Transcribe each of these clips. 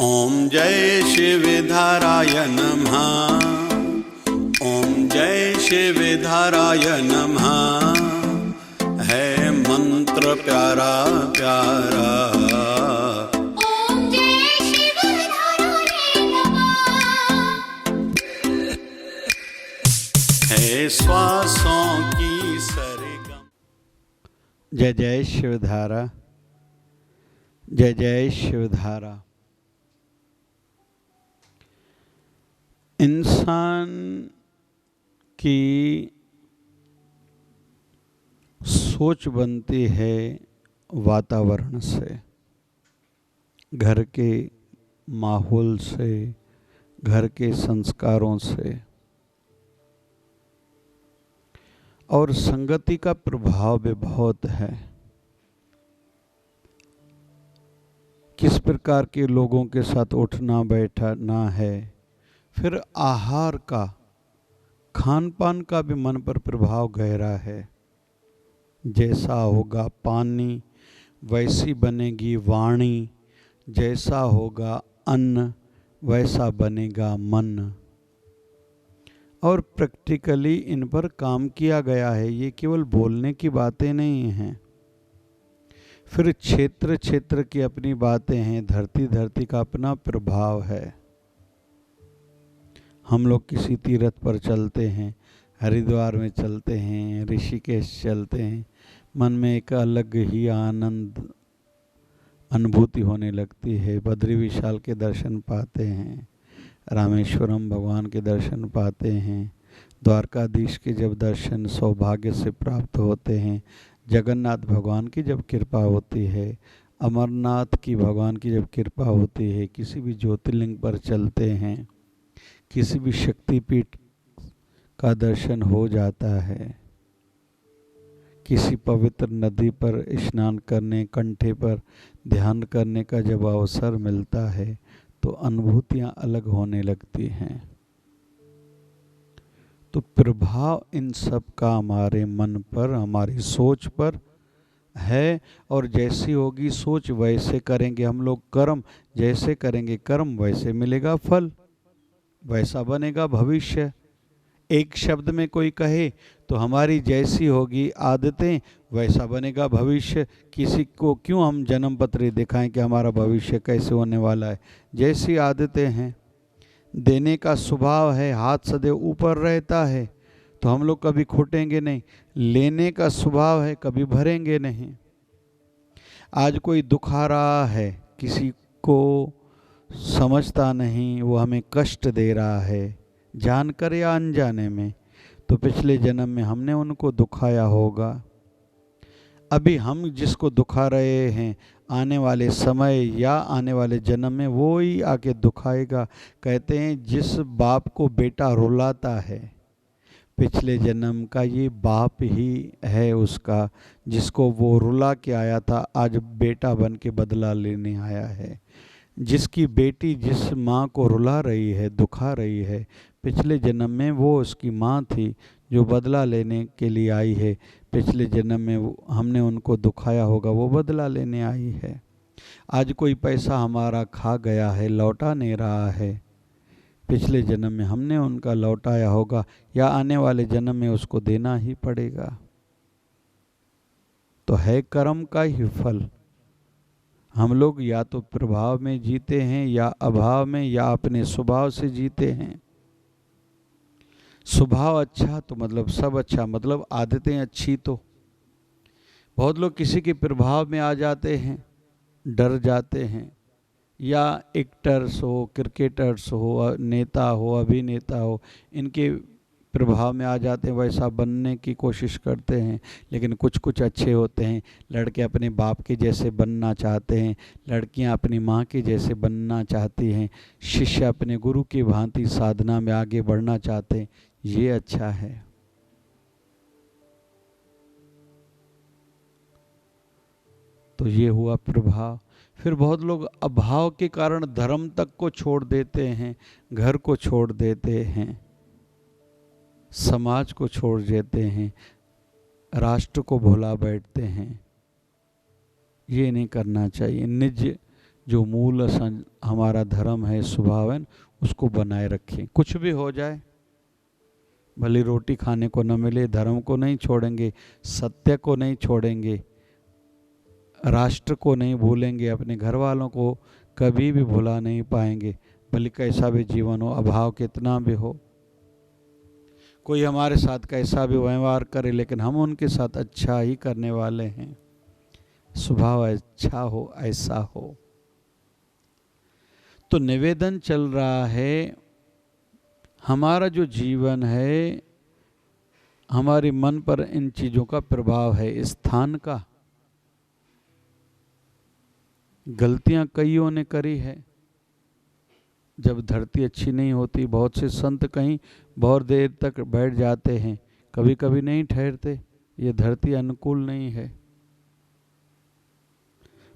ओम जय शिवधाराय नमः। ओम जय शिवधाराय नमः। है मंत्र प्यारा प्यारा। ओम जय शिवधाराय नमः। है श्वासों की सरगम। जय जय शिवधारा, जय जय शिवधारा। इंसान की सोच बनती है वातावरण से, घर के माहौल से, घर के संस्कारों से, और संगति का प्रभाव भी बहुत है। किस प्रकार के लोगों के साथ उठना बैठना है, फिर आहार का, खान पान का भी मन पर प्रभाव गहरा है। जैसा होगा पानी वैसी बनेगी वाणी, जैसा होगा अन्न वैसा बनेगा मन। और प्रैक्टिकली इन पर काम किया गया है, ये केवल बोलने की बातें नहीं हैं। फिर क्षेत्र क्षेत्र की अपनी बातें हैं, धरती धरती का अपना प्रभाव है। हम लोग किसी तीर्थ पर चलते हैं, हरिद्वार में चलते हैं, ऋषिकेश चलते हैं, मन में एक अलग ही आनंद अनुभूति होने लगती है। बद्री विशाल के दर्शन पाते हैं, रामेश्वरम भगवान के दर्शन पाते हैं, द्वारकाधीश के जब दर्शन सौभाग्य से प्राप्त होते हैं, जगन्नाथ भगवान की जब कृपा होती है, अमरनाथ की भगवान की जब कृपा होती है, किसी भी ज्योतिर्लिंग पर चलते हैं, किसी भी शक्तिपीठ का दर्शन हो जाता है, किसी पवित्र नदी पर स्नान करने, कंठे पर ध्यान करने का जब अवसर मिलता है, तो अनुभूतियां अलग होने लगती हैं। तो प्रभाव इन सब का हमारे मन पर, हमारी सोच पर है। और जैसी होगी सोच वैसे करेंगे हम लोग कर्म, जैसे करेंगे कर्म वैसे मिलेगा फल, वैसा बनेगा भविष्य। एक शब्द में कोई कहे तो हमारी जैसी होगी आदतें वैसा बनेगा भविष्य। किसी को क्यों हम जन्म पत्र दिखाएं कि हमारा भविष्य कैसे होने वाला है। जैसी आदतें हैं, देने का स्वभाव है, हाथ सदैव ऊपर रहता है, तो हम लोग कभी खोटेंगे नहीं। लेने का स्वभाव है, कभी भरेंगे नहीं। आज कोई दुखा रहा है, किसी को समझता नहीं, वो हमें कष्ट दे रहा है, जानकर या अनजाने में, तो पिछले जन्म में हमने उनको दुखाया होगा। अभी हम जिसको दुखा रहे हैं, आने वाले समय या आने वाले जन्म में वो ही आके दुखाएगा। कहते हैं जिस बाप को बेटा रुलाता है, पिछले जन्म का ये बाप ही है उसका, जिसको वो रुला के आया था, आज बेटा बन के बदला लेने आया है। जिसकी बेटी जिस माँ को रुला रही है, दुखा रही है, पिछले जन्म में वो उसकी माँ थी जो बदला लेने के लिए आई है। पिछले जन्म में हमने उनको दुखाया होगा, वो बदला लेने आई है। आज कोई पैसा हमारा खा गया है, लौटा नहीं रहा है, पिछले जन्म में हमने उनका लौटाया होगा, या आने वाले जन्म में उसको देना ही पड़ेगा। तो है कर्म का ही फल। हम लोग या तो प्रभाव में जीते हैं, या अभाव में, या अपने स्वभाव से जीते हैं। स्वभाव अच्छा तो मतलब सब अच्छा, मतलब आदतें अच्छी। तो बहुत लोग किसी के प्रभाव में आ जाते हैं, डर जाते हैं, या एक्टर्स हो, क्रिकेटर्स हो, नेता हो, अभिनेता हो, इनके प्रभाव में आ जाते हैं, वैसा बनने की कोशिश करते हैं। लेकिन कुछ कुछ अच्छे होते हैं। लड़के अपने बाप के जैसे बनना चाहते हैं, लड़कियां अपनी माँ के जैसे बनना चाहती हैं, शिष्य अपने गुरु की भांति साधना में आगे बढ़ना चाहते हैं। ये अच्छा है। तो ये हुआ प्रभाव। फिर बहुत लोग अभाव के कारण धर्म तक को छोड़ देते हैं, घर को छोड़ देते हैं, समाज को छोड़ देते हैं, राष्ट्र को भुला बैठते हैं। ये नहीं करना चाहिए। निज जो मूल हमारा धर्म है, स्वभाव है, उसको बनाए रखें। कुछ भी हो जाए, भले रोटी खाने को न मिले, धर्म को नहीं छोड़ेंगे, सत्य को नहीं छोड़ेंगे, राष्ट्र को नहीं भूलेंगे, अपने घर वालों को कभी भी भुला नहीं पाएंगे, भले कैसा भी जीवन हो, अभाव कितना भी हो, कोई हमारे साथ कैसा भी व्यवहार करे, लेकिन हम उनके साथ अच्छा ही करने वाले हैं। स्वभाव अच्छा हो, ऐसा हो। तो निवेदन चल रहा है, हमारा जो जीवन है, हमारे मन पर इन चीज़ों का प्रभाव है, स्थान का। गलतियां कईयों ने करी है। जब धरती अच्छी नहीं होती, बहुत से संत कहीं बहुत देर तक बैठ जाते हैं, कभी कभी नहीं ठहरते, ये धरती अनुकूल नहीं है।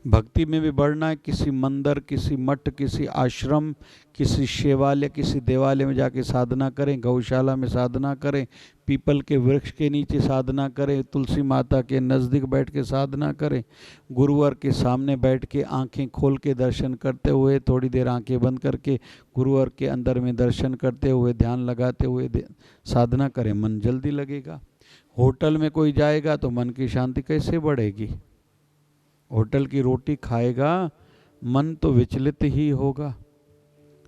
भक्ति में भी बढ़ना है, किसी मंदिर, किसी मठ, किसी आश्रम, किसी शिवालय, किसी देवालय में जाके साधना करें, गौशाला में साधना करें, पीपल के वृक्ष के नीचे साधना करें, तुलसी माता के नज़दीक बैठ के साधना करें, गुरुवर के सामने बैठ के आंखें खोल के दर्शन करते हुए, थोड़ी देर आंखें बंद करके गुरुवर के अंदर में दर्शन करते हुए, ध्यान लगाते हुए साधना करें, मन जल्दी लगेगा। होटल में कोई जाएगा तो मन की शांति कैसे बढ़ेगी? होटल की रोटी खाएगा, मन तो विचलित ही होगा।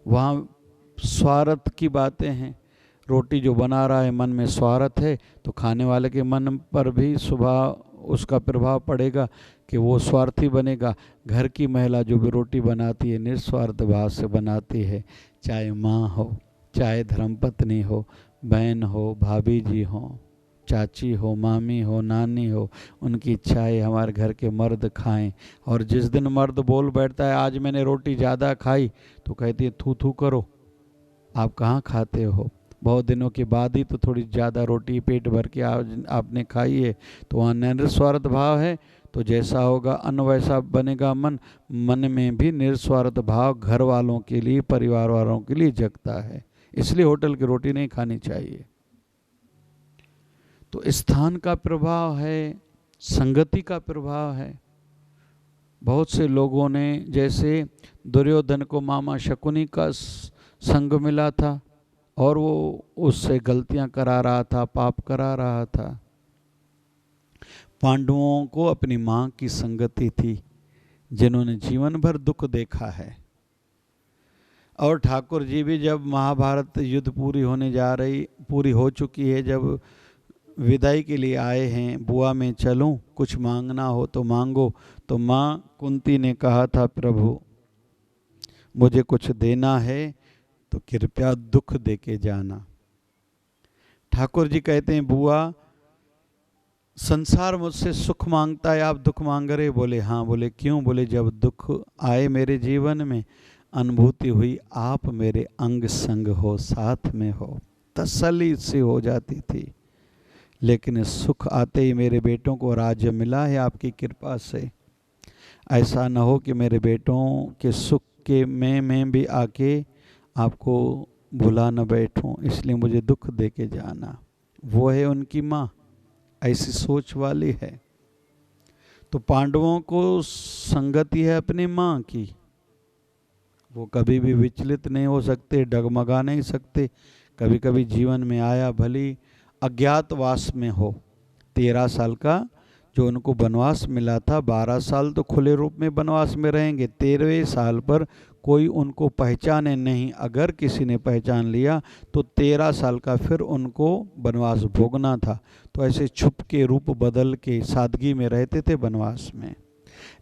वहाँ स्वार्थ की बातें हैं। रोटी जो बना रहा है मन में स्वार्थ है, तो खाने वाले के मन पर भी सुबह उसका प्रभाव पड़ेगा कि वो स्वार्थी बनेगा। घर की महिला जो भी रोटी बनाती है, निस्वार्थ भाव से बनाती है, चाहे माँ हो, चाहे धर्मपत्नी हो, बहन हो, भाभी जी हो, चाची हो, मामी हो, नानी हो, उनकी इच्छा है हमारे घर के मर्द खाएं। और जिस दिन मर्द बोल बैठता है आज मैंने रोटी ज़्यादा खाई, तो कहती है थू थू करो, आप कहाँ खाते हो, बहुत दिनों के बाद ही तो थोड़ी ज़्यादा रोटी पेट भर के आपने खाई है। तो वहाँ निस्वार्थ भाव है, तो जैसा होगा अन्न वैसा बनेगा मन। मन में भी निस्वार्थ भाव घर वालों के लिए, परिवार वालों के लिए जगता है। इसलिए होटल की रोटी नहीं खानी चाहिए। तो स्थान का प्रभाव है, संगति का प्रभाव है। बहुत से लोगों ने, जैसे दुर्योधन को मामा शकुनी का संग मिला था और वो उससे गलतियां करा रहा था, पाप करा रहा था। पांडवों को अपनी माँ की संगति थी, जिन्होंने जीवन भर दुख देखा है। और ठाकुर जी भी जब महाभारत युद्ध पूरी हो चुकी है, जब विदाई के लिए आए हैं, बुआ मैं चलूं, कुछ मांगना हो तो मांगो, तो माँ कुंती ने कहा था प्रभु मुझे कुछ देना है तो कृपया दुख दे के जाना। ठाकुर जी कहते हैं बुआ संसार मुझसे सुख मांगता है, आप दुख मांग रहे? बोले हाँ। बोले क्यों? बोले जब दुख आए मेरे जीवन में, अनुभूति हुई आप मेरे अंग संग हो, साथ में हो, तसल्ली से हो जाती थी। लेकिन सुख आते ही मेरे बेटों को राज्य मिला है आपकी कृपा से। ऐसा न हो कि मेरे बेटों के सुख के मैं भी आके आपको भुला न बैठूं, इसलिए मुझे दुख दे के जाना। वो है उनकी माँ, ऐसी सोच वाली है। तो पांडवों को संगति है अपनी माँ की, वो कभी भी विचलित नहीं हो सकते, डगमगा नहीं सकते। कभी कभी जीवन में आया, भली अज्ञातवास में हो, 13 साल का जो उनको वनवास मिला था, 12 साल तो खुले रूप में वनवास में रहेंगे, 13वें साल पर कोई उनको पहचाने नहीं। अगर किसी ने पहचान लिया तो 13 साल का फिर उनको वनवास भोगना था। तो ऐसे छुप के रूप बदल के सादगी में रहते थे वनवास में,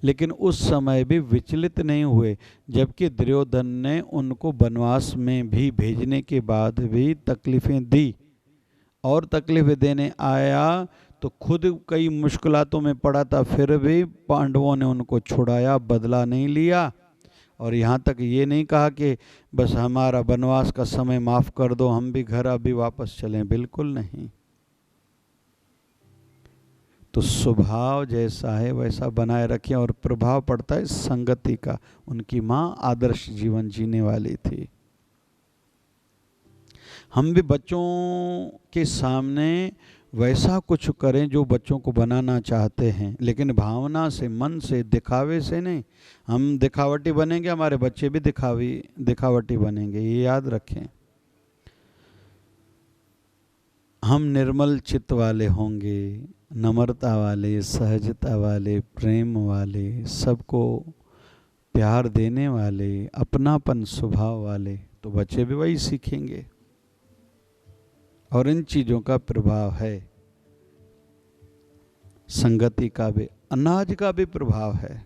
लेकिन उस समय भी विचलित नहीं हुए। जबकि दुर्योधन ने उनको वनवास में भी भेजने के बाद भी तकलीफ़ें दी, और तकलीफ़ें देने आया तो खुद कई मुश्किलातों में पड़ा था, फिर भी पांडवों ने उनको छुड़ाया, बदला नहीं लिया। और यहाँ तक ये नहीं कहा कि बस हमारा वनवास का समय माफ़ कर दो, हम भी घर अभी वापस चलें, बिल्कुल नहीं। तो स्वभाव जैसा है वैसा बनाए रखें, और प्रभाव पड़ता है संगति का। उनकी माँ आदर्श जीवन जीने वाली थी। हम भी बच्चों के सामने वैसा कुछ करें जो बच्चों को बनाना चाहते हैं, लेकिन भावना से, मन से, दिखावे से नहीं। हम दिखावटी बनेंगे, हमारे बच्चे भी दिखावटी बनेंगे, ये याद रखें। हम निर्मल चित्त वाले होंगे, नम्रता वाले, सहजता वाले, प्रेम वाले, सबको प्यार देने वाले, अपनापन स्वभाव वाले, तो बच्चे भी वही सीखेंगे। और इन चीज़ों का प्रभाव है, संगति का भी, अनाज का भी प्रभाव है।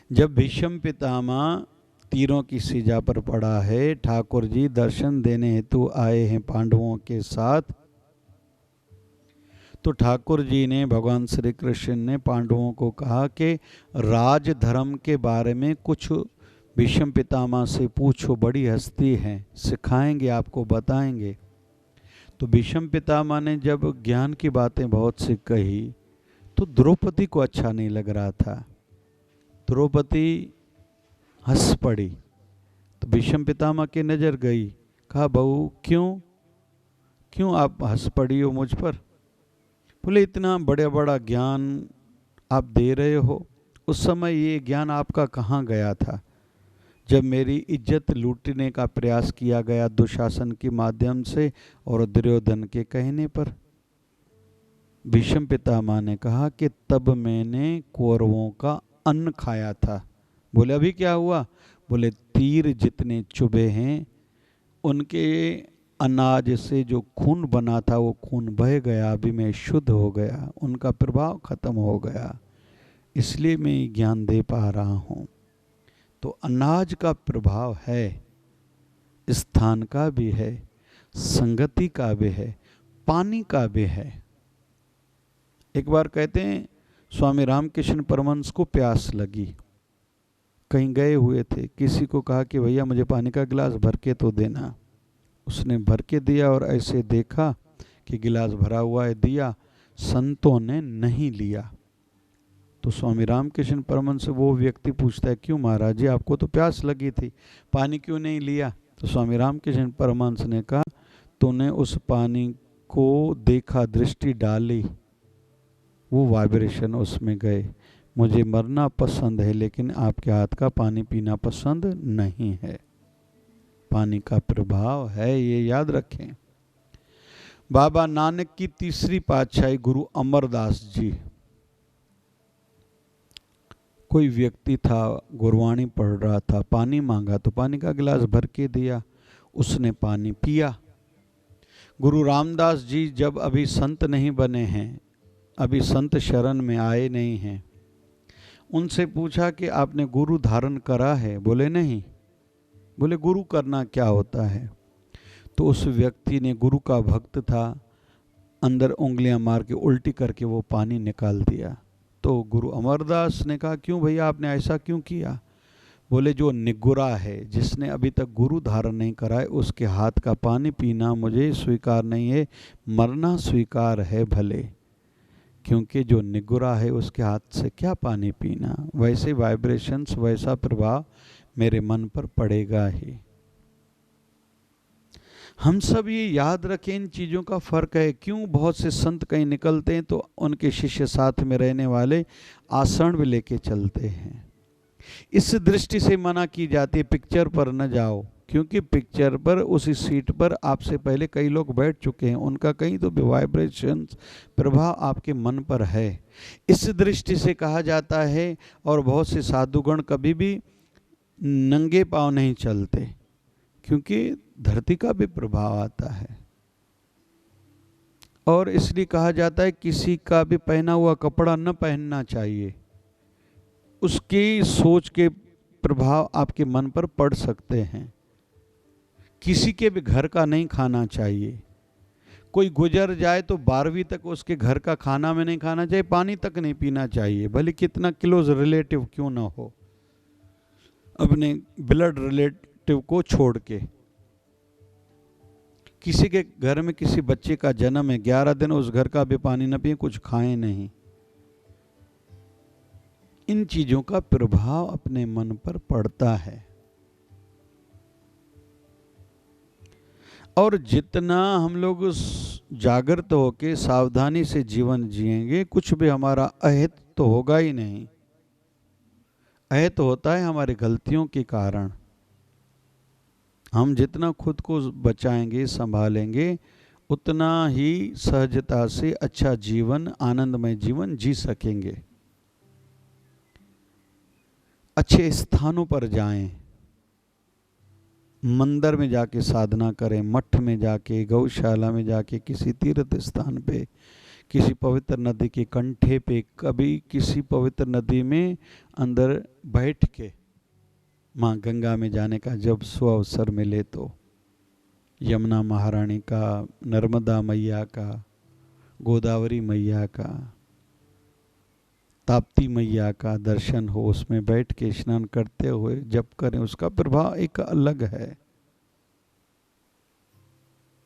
जब भीष्म पितामह तीरों की सिजा पर पड़ा है, ठाकुर जी दर्शन देने हेतु आए हैं पांडवों के साथ, तो ठाकुर जी ने, भगवान श्री कृष्ण ने पांडवों को कहा कि राजधर्म के बारे में कुछ भीष्म पितामह से पूछो, बड़ी हस्ती हैं, सिखाएंगे, आपको बताएंगे। तो भीष्म पितामह ने जब ज्ञान की बातें बहुत सी कही तो द्रौपदी को अच्छा नहीं लग रहा था। द्रौपदी हंस पड़ी। तो भीष्म पितामह की नज़र गई, कहा बहू क्यों आप हंस पड़ी हो मुझ पर? बोले इतना बड़ा बड़ा ज्ञान आप दे रहे हो, उस समय ये ज्ञान आपका कहाँ गया था जब मेरी इज्जत लूटने का प्रयास किया गया दुशासन के माध्यम से और दुर्योधन के कहने पर। भीष्म पितामह ने कहा कि तब मैंने कौरवों का अन्न खाया था। बोले अभी क्या हुआ? बोले तीर जितने चुभे हैं उनके अनाज से जो खून बना था वो खून बह गया, अभी मैं शुद्ध हो गया, उनका प्रभाव खत्म हो गया, इसलिए मैं ज्ञान दे पा रहा हूँ। तो अनाज का प्रभाव है, स्थान का भी है, संगति का भी है, पानी का भी है। एक बार कहते हैं स्वामी रामकृष्ण परमहंस को प्यास लगी, कहीं गए हुए थे, किसी को कहा कि भैया मुझे पानी का गिलास भर के तो देना। उसने भर के दिया और ऐसे देखा कि गिलास भरा हुआ है, दिया, संतों ने नहीं लिया। तो स्वामी रामकृष्ण परमहंस से वो व्यक्ति पूछता है, क्यों महाराज जी, आपको तो प्यास लगी थी, पानी क्यों नहीं लिया? तो स्वामी रामकृष्ण परमहंस ने कहा, तूने उस पानी को देखा, दृष्टि डाली, वो वाइब्रेशन उसमें गए। मुझे मरना पसंद है लेकिन आपके हाथ का पानी पीना पसंद नहीं है। पानी का प्रभाव है, ये याद रखें। बाबा नानक की तीसरी पातशाही गुरु अमरदास जी, कोई व्यक्ति था, गुरबाणी पढ़ रहा था, पानी मांगा तो पानी का गिलास भर के दिया, उसने पानी पिया। गुरु रामदास जी जब अभी संत नहीं बने हैं, अभी संत शरण में आए नहीं हैं, उनसे पूछा कि आपने गुरु धारण करा है? बोले नहीं। बोले गुरु करना क्या होता है? तो उस व्यक्ति ने, गुरु का भक्त था, अंदर उंगलियां मार के उल्टी करके वो पानी निकाल दिया। तो गुरु अमरदास ने कहा, क्यों भैया आपने ऐसा क्यों किया? बोले जो निगुरा है, जिसने अभी तक गुरु धारण नहीं करा है, उसके हाथ का पानी पीना मुझे स्वीकार नहीं है, मरना स्वीकार है भले, क्योंकि जो निगुरा है उसके हाथ से क्या पानी पीना। वैसे वाइब्रेशंस, वैसा प्रभाव मेरे मन पर पड़ेगा ही। हम सब ये याद रखें, इन चीज़ों का फर्क है। क्यों बहुत से संत कहीं निकलते हैं तो उनके शिष्य साथ में रहने वाले आसन भी लेके चलते हैं। इस दृष्टि से मना की जाती है पिक्चर पर न जाओ, क्योंकि पिक्चर पर, उसी सीट पर आपसे पहले कई लोग बैठ चुके हैं, उनका कहीं तो वाइब्रेशन प्रभाव आपके मन पर है। इस दृष्टि से कहा जाता है। और बहुत से साधुगण कभी भी नंगे पांव नहीं चलते, क्योंकि धरती का भी प्रभाव आता है। और इसलिए कहा जाता है किसी का भी पहना हुआ कपड़ा न पहनना चाहिए, उसकी सोच के प्रभाव आपके मन पर पड़ सकते हैं। किसी के भी घर का नहीं खाना चाहिए। कोई गुजर जाए तो 12वीं तक उसके घर का खाना में नहीं खाना चाहिए, पानी तक नहीं पीना चाहिए, भले कितना क्लोज रिलेटिव क्यों ना हो, अपने ब्लड रिलेटिव को छोड़ के। किसी के घर में किसी बच्चे का जन्म है, 11 दिन उस घर का भी पानी न पिए, कुछ खाएं नहीं। इन चीजों का प्रभाव अपने मन पर पड़ता है। और जितना हम लोग जागृत होके सावधानी से जीवन जिएंगे, कुछ भी हमारा अहित तो होगा ही नहीं। अहित होता है हमारी गलतियों के कारण। हम जितना खुद को बचाएंगे, संभालेंगे, उतना ही सहजता से अच्छा जीवन, आनंदमय जीवन जी सकेंगे। अच्छे स्थानों पर जाएं, मंदिर में जाके साधना करें, मठ में जाके, गौशाला में जाके, किसी तीर्थ स्थान पे, किसी पवित्र नदी के कंठे पे, कभी किसी पवित्र नदी में अंदर बैठ के माँ गंगा में जाने का जब सुअवसर मिले तो, यमुना महारानी का, नर्मदा मैया का, गोदावरी मैया का, ताप्ती मैया का दर्शन हो, उसमें बैठ के स्नान करते हुए जप करें, उसका प्रभाव एक अलग है।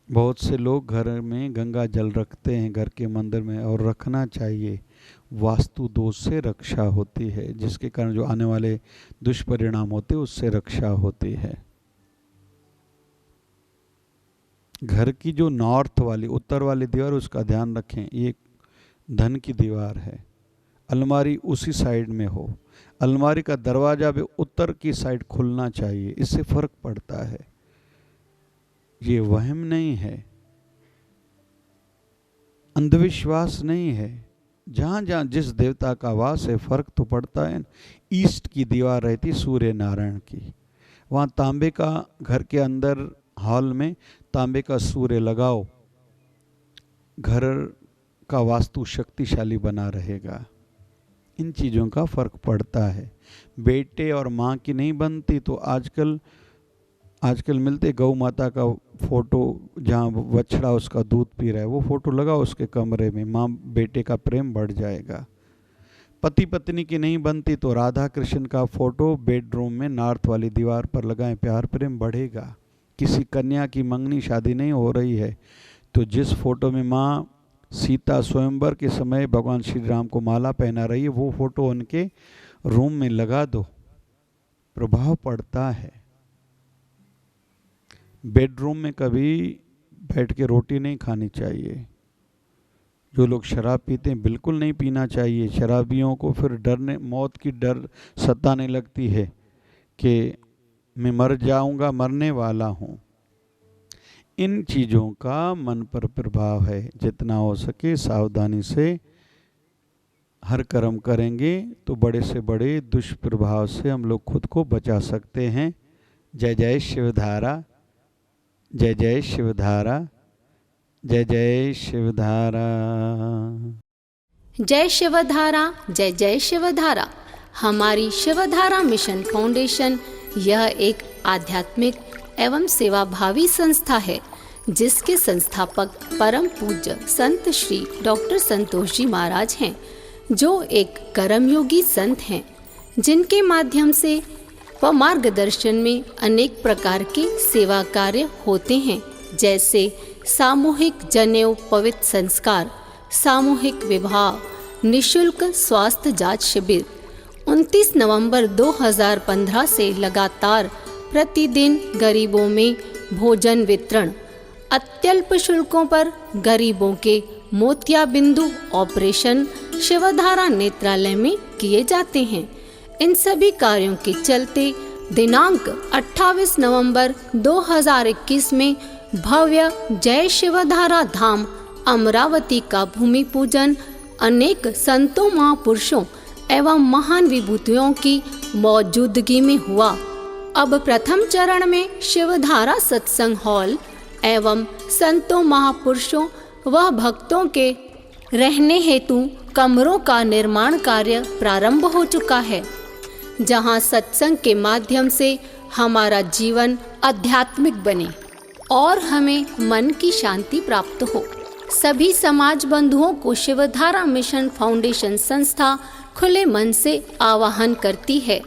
बहुत से लोग घर में गंगा जल रखते हैं घर के मंदिर में, और रखना चाहिए। वास्तु दोष से रक्षा होती है, जिसके कारण जो आने वाले दुष्परिणाम होते हैं उससे रक्षा होती है। घर की जो नॉर्थ वाली, उत्तर वाली दीवार, उसका ध्यान रखें, ये धन की दीवार है। अलमारी उसी साइड में हो, अलमारी का दरवाजा भी उत्तर की साइड खुलना चाहिए, इससे फर्क पड़ता है। ये वहम नहीं है, अंधविश्वास नहीं है। जहां जहां जिस देवता का वास है फर्क तो पड़ता है। ईस्ट की दीवार रहती सूर्य नारायण की, वहां तांबे का, घर के अंदर हॉल में तांबे का सूर्य लगाओ, घर का वास्तु शक्तिशाली बना रहेगा। इन चीज़ों का फर्क पड़ता है। बेटे और माँ की नहीं बनती तो आजकल मिलते गौ माता का फोटो, जहाँ बछड़ा उसका दूध पी रहा है, वो फोटो लगाओ उसके कमरे में, माँ बेटे का प्रेम बढ़ जाएगा। पति पत्नी की नहीं बनती तो राधा कृष्ण का फोटो बेडरूम में नॉर्थ वाली दीवार पर लगाएं, प्यार प्रेम बढ़ेगा। किसी कन्या की मंगनी शादी नहीं हो रही है तो जिस फोटो में माँ सीता स्वयंवर के समय भगवान श्री राम को माला पहना रही है, वो फोटो उनके रूम में लगा दो, प्रभाव पड़ता है। बेडरूम में कभी बैठ के रोटी नहीं खानी चाहिए। जो लोग शराब पीते हैं बिल्कुल नहीं पीना चाहिए। शराबियों को फिर डरने, मौत की डर सताने लगती है कि मैं मर जाऊंगा, मरने वाला हूँ। इन चीज़ों का मन पर प्रभाव है। जितना हो सके सावधानी से हर कर्म करेंगे तो बड़े से बड़े दुष्प्रभाव से हम लोग खुद को बचा सकते हैं। जय जय शिवधारा, जय जय शिवधारा, जय जय शिवधारा। जय शिवधारा, जय जय शिवधारा। हमारी शिवधारा मिशन फाउंडेशन यह एक आध्यात्मिक एवं सेवाभावी संस्था है, जिसके संस्थापक परम पूज्य संत श्री डॉक्टर संतोष जी महाराज हैं, जो एक कर्मयोगी संत हैं, जिनके माध्यम से व मार्गदर्शन में अनेक प्रकार के सेवा कार्य होते हैं, जैसे सामूहिक जनेऊ पवित्र संस्कार, सामूहिक विवाह, निशुल्क स्वास्थ्य जांच शिविर। 29 नवंबर 2015 से लगातार प्रतिदिन गरीबों में भोजन वितरण, अत्यल्प शुल्कों पर गरीबों के मोतियाबिंदु ऑपरेशन शिवधारा नेत्रालय में किए जाते हैं। इन सभी कार्यों के चलते दिनांक 28 नवंबर 2021 में भव्य जय शिवधारा धाम अमरावती का भूमि पूजन अनेक संतों, महापुरुषों एवं महान विभूतियों की मौजूदगी में हुआ। अब प्रथम चरण में शिवधारा सत्संग हॉल एवं संतों, महापुरुषों व भक्तों के रहने हेतु कमरों का निर्माण कार्य प्रारंभ हो चुका है, जहां सत्संग के माध्यम से हमारा जीवन आध्यात्मिक बने और हमें मन की शांति प्राप्त हो। सभी समाज बंधुओं को शिवधारा मिशन फाउंडेशन संस्था खुले मन से आवाहन करती है।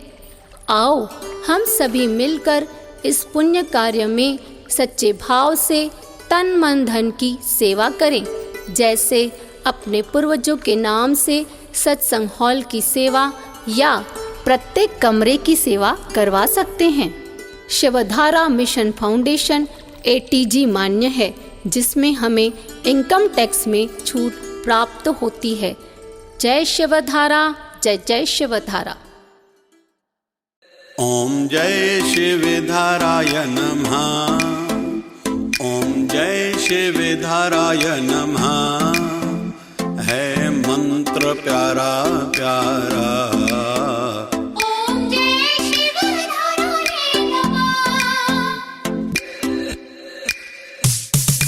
आओ हम सभी मिलकर इस पुण्य कार्य में सच्चे भाव से तन मन धन की सेवा करें, जैसे अपने पूर्वजों के नाम से सत्संग हॉल की सेवा या प्रत्येक कमरे की सेवा करवा सकते हैं। शिवधारा मिशन फाउंडेशन ATG मान्य है, जिसमें हमें इनकम टैक्स में छूट प्राप्त होती है। जय शिवधारा, जय जय शिवधारा। ओम जय शिवधाराय नमः। ओम जय शिवधाराय नमः। है मंत्र प्यारा प्यारा। ओम जय शिवधाराय नमः।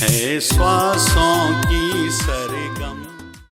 है श्वासों की सरे